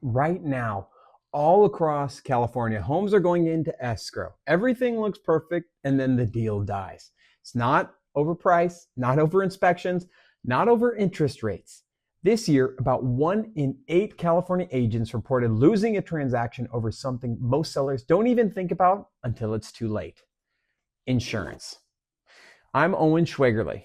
Right now, all across California, homes are going into escrow. Everything looks perfect, and then the deal dies. It's not over price, not over inspections, not over interest rates. This year, about 1 in 8 California agents reported losing a transaction over something most sellers don't even think about until it's too late: insurance. I'm Schwaegerle,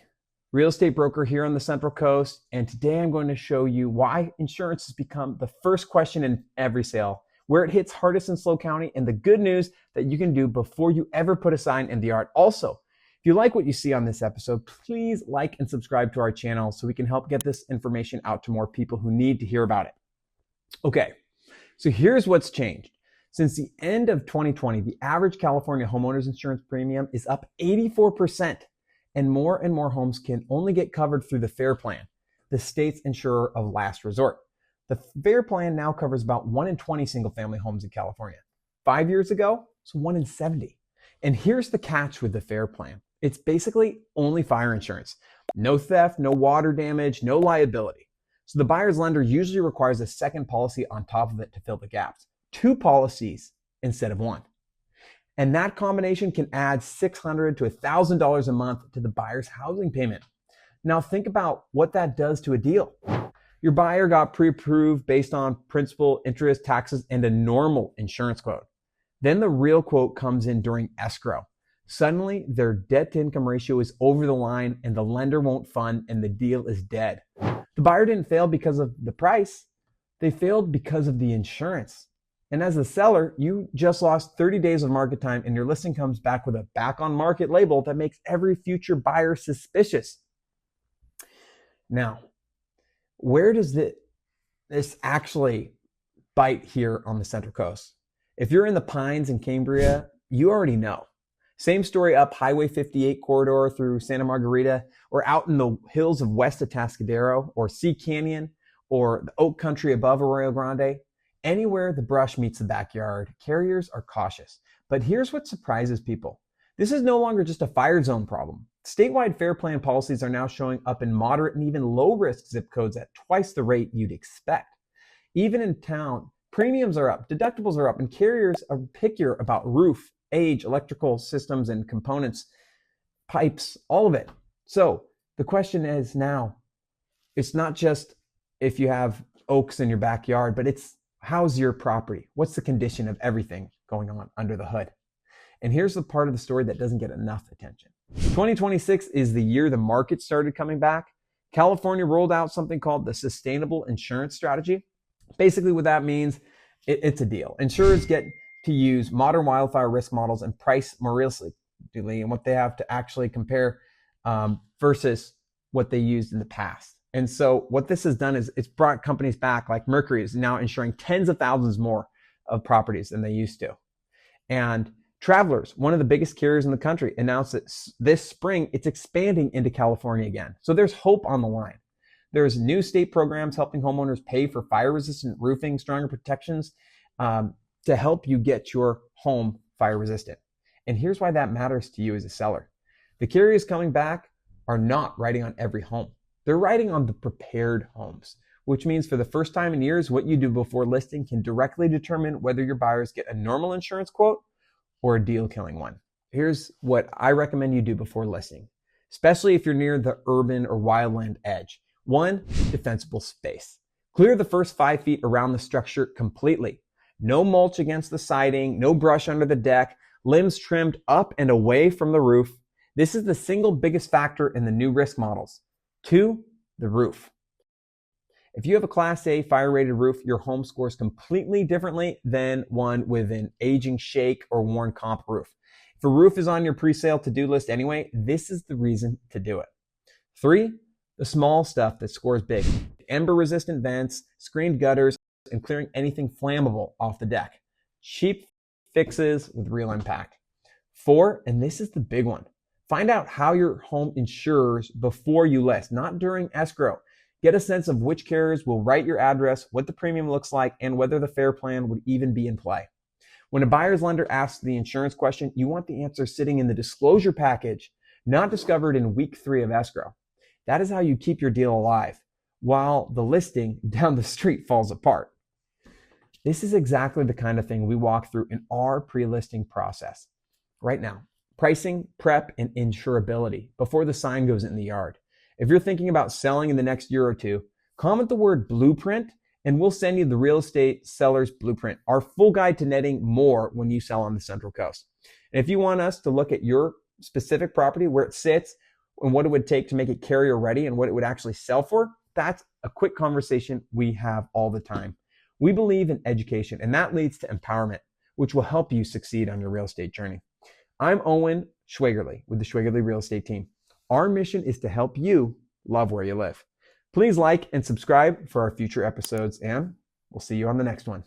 real estate broker here on the Central Coast, and today I'm going to show you why insurance has become the first question in every sale, where it hits hardest in SLO County, and the good news that you can do before you ever put a sign in the yard. Also, if you like what you see on this episode, please like and subscribe to our channel so we can help get this information out to more people who need to hear about it. Okay, so here's what's changed. Since the end of 2020, the average California homeowners insurance premium is up 84%. And more homes can only get covered through the FAIR Plan, the state's insurer of last resort. The FAIR Plan now covers about 1 in 20 single-family homes in California. 5 years ago, it's 1 in 70. And here's the catch with the FAIR Plan. It's basically only fire insurance. No theft, no water damage, no liability. So the buyer's lender usually requires a second policy on top of it to fill the gaps. 2 policies instead of 1. And that combination can add $600 to $1,000 a month to the buyer's housing payment. Now think about what that does to a deal. Your buyer got pre-approved based on principal, interest, taxes, and a normal insurance quote. Then the real quote comes in during escrow. Suddenly, their debt-to-income ratio is over the line and the lender won't fund and the deal is dead. The buyer didn't fail because of the price. They failed because of the insurance. And as a seller, you just lost 30 days of market time and your listing comes back with a back on market label that makes every future buyer suspicious. Now, where does this actually bite here on the Central Coast? If you're in the Pines and Cambria, you already know. Same story up Highway 58 corridor through Santa Margarita, or out in the hills of west of Tascadero, or Sea Canyon, or the Oak Country above Arroyo Grande. Anywhere the brush meets the backyard, carriers are cautious. But here's what surprises people. This is no longer just a fire zone problem. Statewide FAIR Plan policies are now showing up in moderate and even low risk zip codes at twice the rate you'd expect. Even in town, premiums are up, deductibles are up, and carriers are pickier about roof, age, electrical systems and components, pipes, all of it. So the question is now, it's not just if you have oaks in your backyard, but it's how's your property? What's the condition of everything going on under the hood? And here's the part of the story that doesn't get enough attention. 2026 is the year the market started coming back. California rolled out something called the Sustainable Insurance Strategy. Basically what that means, it's a deal. Insurers get to use modern wildfire risk models and price more realistically and what they have to actually compare versus what they used in the past. And so what this has done is it's brought companies back, like Mercury is now insuring tens of thousands more of properties than they used to. And Travelers, one of the biggest carriers in the country, announced that this spring it's expanding into California again. So there's hope on the line. There's new state programs helping homeowners pay for fire-resistant roofing, stronger protections to help you get your home fire-resistant. And here's why that matters to you as a seller. The carriers coming back are not writing on every home. They're writing on the prepared homes, which means for the first time in years, what you do before listing can directly determine whether your buyers get a normal insurance quote or a deal-killing one. Here's what I recommend you do before listing, especially if you're near the urban or wildland edge. 1, defensible space. Clear the first 5 feet around the structure completely. No mulch against the siding, no brush under the deck, limbs trimmed up and away from the roof. This is the single biggest factor in the new risk models. 2, the roof. If you have a Class A fire-rated roof, your home scores completely differently than one with an aging shake or worn comp roof. If a roof is on your pre-sale to-do list anyway, this is the reason to do it. 3, the small stuff that scores big. Ember-resistant vents, screened gutters, and clearing anything flammable off the deck. Cheap fixes with real impact. 4, and this is the big one. Find out how your home insures before you list, not during escrow. Get a sense of which carriers will write your address, what the premium looks like, and whether the FAIR Plan would even be in play. When a buyer's lender asks the insurance question, you want the answer sitting in the disclosure package, not discovered in week 3 of escrow. That is how you keep your deal alive, while the listing down the street falls apart. This is exactly the kind of thing we walk through in our pre-listing process. Right now, pricing, prep, and insurability before the sign goes in the yard. If you're thinking about selling in the next year or two, comment the word blueprint and we'll send you the real estate seller's blueprint, our full guide to netting more when you sell on the Central Coast. And if you want us to look at your specific property, where it sits, and what it would take to make it carrier ready and what it would actually sell for, that's a quick conversation we have all the time. We believe in education, and that leads to empowerment, which will help you succeed on your real estate journey. I'm Owen Schwaegerle with the Schwaegerle Real Estate Team. Our mission is to help you love where you live. Please like and subscribe for our future episodes, and we'll see you on the next one.